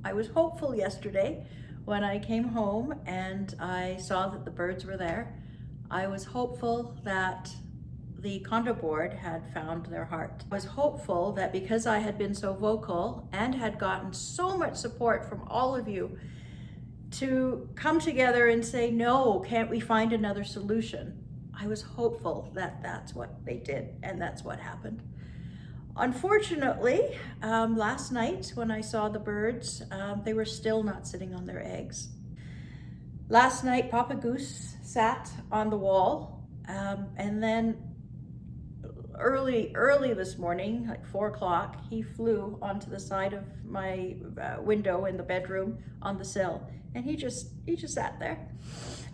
I was hopeful yesterday when I came home and I saw that the birds were there. I was hopeful that the condo board had found their heart. I was hopeful that because I had been so vocal and had gotten so much support from all of you to come together and say, no, can't we find another solution? I was hopeful that that's what they did, and that's what happened. Unfortunately, last night when I saw the birds, they were still not sitting on their eggs. Last night, Papa Goose sat on the wall, and then early this morning, like 4 o'clock, he flew onto the side of my window in the bedroom on the sill, and he just sat there.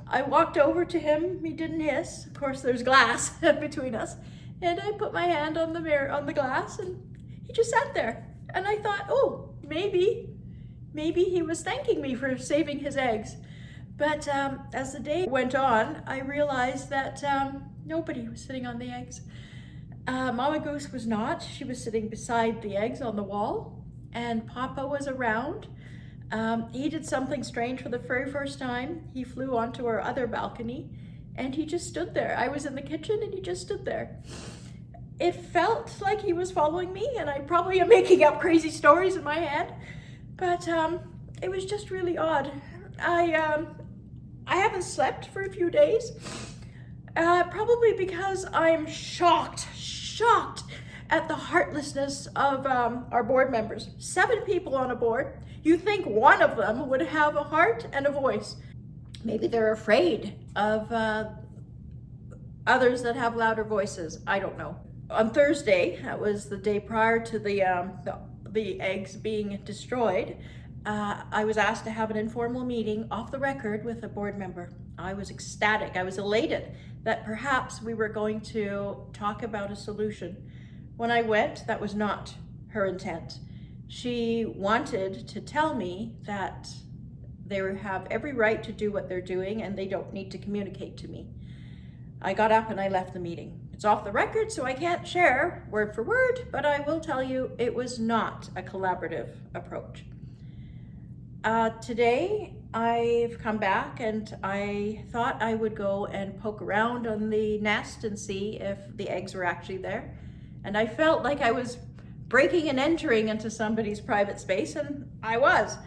I walked over to him. He didn't hiss. Of course, there's glass between us, and I put my hand on the mirror, on the glass, and he just sat there. And I thought, oh, maybe he was thanking me for saving his eggs. But as the day went on, I realized that nobody was sitting on the eggs. Mama Goose was not. She was sitting beside the eggs on the wall, and Papa was around. He did something strange for the very first time. He flew onto our other balcony, and he just stood there. I was in the kitchen, and he just stood there. It felt like he was following me, and I probably am making up crazy stories in my head, but it was just really odd. I haven't slept for a few days, probably because I'm shocked at the heartlessness of our board members. 7 people on a board. You think one of them would have a heart and a voice. Maybe they're afraid of others that have louder voices. I don't know. On Thursday, that was the day prior to the eggs being destroyed, I was asked to have an informal meeting off the record with a board member. I was ecstatic. I was elated that perhaps we were going to talk about a solution. When I went, that was not her intent. She wanted to tell me that they have every right to do what they're doing and they don't need to communicate to me. I got up and I left the meeting. It's off the record, so I can't share word for word, but I will tell you it was not a collaborative approach. Today, I've come back and I thought I would go and poke around on the nest and see if the eggs were actually there. And I felt like I was breaking and entering into somebody's private space, and I was.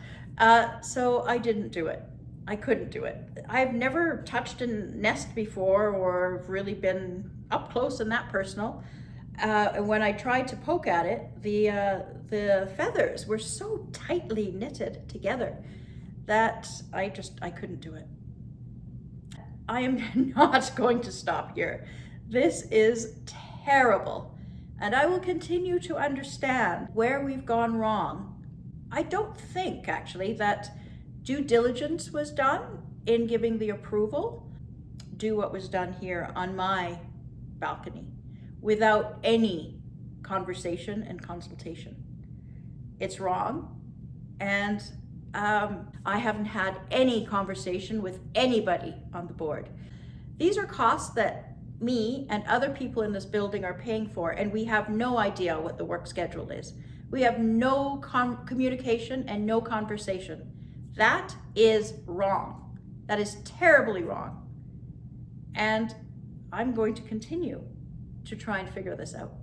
So I didn't do it. I couldn't do it. I've never touched a nest before or really been up close and that personal. And when I tried to poke at it, the feathers were so tightly knitted together that I couldn't do it. I am not going to stop here. This is terrible. And I will continue to understand where we've gone wrong. I don't think, actually, that due diligence was done in giving the approval. Do what was done here on my balcony without any conversation and consultation. It's wrong, and I haven't had any conversation with anybody on the board. These are costs that me and other people in this building are paying for, and we have no idea what the work schedule is. We have no communication and no conversation. That is wrong. That is terribly wrong. And I'm going to continue to try and figure this out.